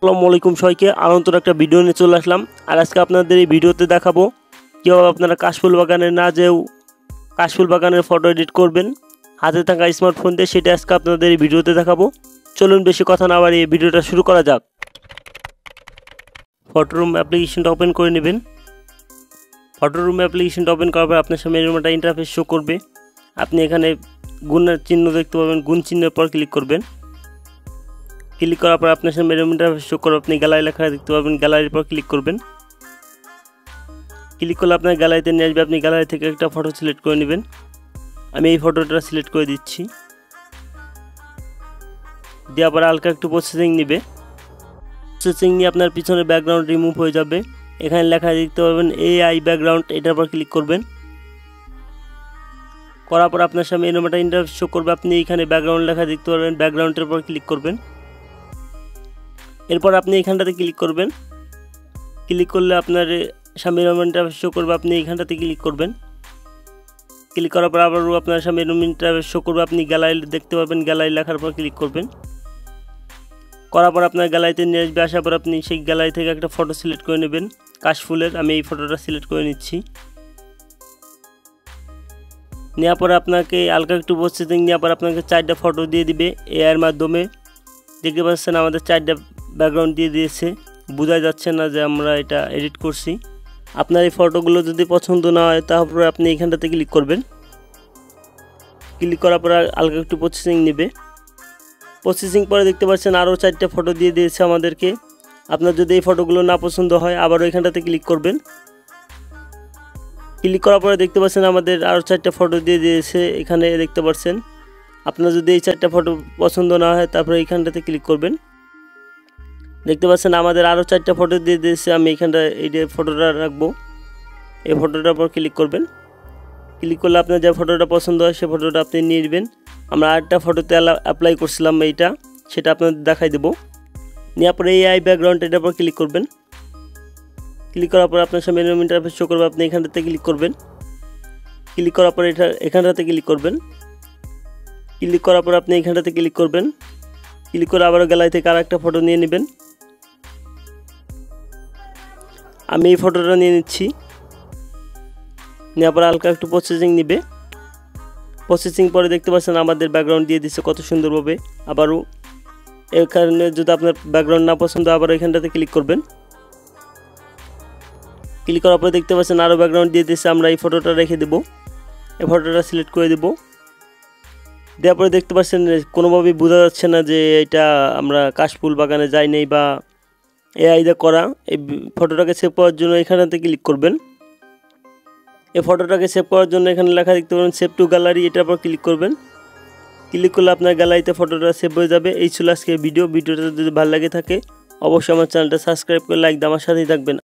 আসসালামু আলাইকুম সবাইকে আনন্দ একটা ভিডিও নিয়ে চলে আসলাম। আর আজকে আপনাদের এই ভিডিওতে দেখাবো কীভাবে আপনারা কাশফুল বাগানে না যেও কাশফুল বাগানের ফটো এডিট করবেন হাতে থাকা স্মার্টফোন দিয়ে। সেটা আজকে আপনাদের এই ভিডিওতে দেখাবো। চলুন বেশি কথা না বাড়িয়ে ভিডিওটা শুরু করা যাক। ফটোরুম অ্যাপ্লিকেশনটা ওপেন করে নেবেন। ফটোরুম অ্যাপ্লিকেশনটা ওপেন করার পর আপনার সামনে এরকম একটা ইন্টারফেস শো করবে। আপনি এখানে গুণের চিহ্ন দেখতে পাবেন, গুণ চিহ্নের পর ক্লিক করবেন। ক্লিক করার পর আপনার সামনে এরকম ইন্টারফেস শো করবে। আপনি গ্যালারি লেখা দেখতে পাবেন, গ্যালারির পর ক্লিক করবেন। ক্লিক করলে আপনার গ্যালারিতে নিয়ে আসবে। আপনি গ্যালারি থেকে একটা ফটো সিলেক্ট করে নেবেন। আমি এই ফটোটা সিলেক্ট করে দিচ্ছি। দেওয়ার পর হালকা একটু প্রসেসিং নেবে। প্রসেসিং নিয়ে আপনার পিছনের ব্যাকগ্রাউন্ড রিমুভ হয়ে যাবে। এখানে লেখা দেখতে পাবেন AI ব্যাকগ্রাউন্ড, এটার পর ক্লিক করবেন। করার পর আপনার সামনে এরকম একটা ইন্টারফেস শো করবে। আপনি এখানে ব্যাকগ্রাউন্ড লেখা দেখতে পাবেন, ব্যাকগ্রাউন্ডের পর ক্লিক করবেন। এরপর আপনি এখানটাতে ক্লিক করবেন। ক্লিক করলে আপনার সামনে এরকম ইন্টারফেস শো করবে। আপনি এখানটাতে ক্লিক করবেন। ক্লিক করার পর আবারও আপনার সামনে এরকম ইন্টারফেস শো করবে। আপনি গ্যালারি দেখতে পাবেন, গ্যালারি লেখার পর ক্লিক করবেন। করার পর আপনার গ্যালারিতে নিয়ে আসবে। আসার পর আপনি সেই গ্যালারি থেকে একটা ফটো সিলেক্ট করে নেবেন কাশফুলের। আমি এই ফটোটা সিলেক্ট করে নিচ্ছি। নেওয়ার পরে আপনাকে হালকা একটু প্রসেসিং নেওয়ার পর আপনাকে 4টা ফটো দিয়ে দিবে AI এর মাধ্যমে। দেখতে পাচ্ছেন আমাদের 4টা ব্যাকগ্রাউন্ড দিয়ে দিয়েছে। বোঝা যাচ্ছে না যে আমরা এটা এডিট করছি। আপনার এই ফটোগুলো যদি পছন্দ না হয় তারপরে আপনি এখানটাতে ক্লিক করবেন। ক্লিক করার পর হালকা একটু প্রসেসিং নেবে। প্রসেসিং পরে দেখতে পাচ্ছেন আরও 4টা ফটো দিয়ে দিয়েছে আমাদেরকে। আপনার যদি এই ফটোগুলো না পছন্দ হয় আবারও এখানটাতে ক্লিক করবেন। ক্লিক করার পরে দেখতে পাচ্ছেন আমাদের আরও 4টা ফটো দিয়ে দিয়েছে। এখানে দেখতে পাচ্ছেন আপনার যদি এই 4টা ফটো পছন্দ না হয় তারপরে এইখানটাতে ক্লিক করবেন। দেখতে পাচ্ছেন আমাদের আরও 4টা ফটো দিয়ে দিয়েছে। আমি এইখানটা এই যে ফটোটা রাখবো, এই ফটোটার উপর ক্লিক করবেন। ক্লিক করলে আপনার যে ফটোটা পছন্দ হয় সেই ফটোটা আপনি নিয়ে নেবেন। আমরা আরেকটা ফটোতে অ্যাপ্লাই করছিলাম এইটা, সেটা আপনাদের দেখাই দেবো। নেওয়ার পরে AI ব্যাকগ্রাউন্ড এটার উপর ক্লিক করবেন। ক্লিক করার পর আপনার সামনে এরকম ইন্টারফেস শো করবে। আপনি এখানটাতে ক্লিক করবেন। ক্লিক করার পর এখানটাতে ক্লিক করবেন। ক্লিক করার পর আপনি এখানটাতে ক্লিক করবেন। ক্লিক করে আবারও গ্যালারি থেকে আরেকটা ফটো নিয়ে নেবেন। আমি এই ফটোটা নিয়ে নিচ্ছি। নেওয়ার পর হালকা একটু প্রসেসিং নেবে। প্রসেসিং পরে দেখতে পাচ্ছেন আমাদের ব্যাকগ্রাউন্ড দিয়ে দিচ্ছে কত সুন্দরভাবে। আবারও এখানে যদি আপনার ব্যাকগ্রাউন্ড না পছন্দ আবার এখানটাতে ক্লিক করবেন। ক্লিক করার পরে দেখতে পাচ্ছেন আরও ব্যাকগ্রাউন্ড দিয়ে দিচ্ছে। আমরা এই ফটোটা রেখে দেবো। এই ফটোটা সিলেক্ট করে দেবো। দেওয়ার পরে দেখতে পাচ্ছেন কোনোভাবেই বোঝা যাচ্ছে না যে এটা আমরা কাশফুল বাগানে যাই নেই বা AI দিয়ে করা। এই ফটোটাকে সেভ করার জন্য এখানটাতে ক্লিক করবেন। এই ফটোটাকে সেভ করার জন্য এখানে লেখা দেখতে পাবেন সেভ টু গ্যালারি, এটার পর ক্লিক করবেন। ক্লিক করলে আপনার গ্যালারিতে ফটোটা সেভ হয়ে যাবে। এই ছিল আজকে ভিডিওটা যদি ভালো লাগে থাকে অবশ্যই আমার চ্যানেলটা সাবস্ক্রাইব করে লাইক দিয়ে আমার সাথেই থাকবেন।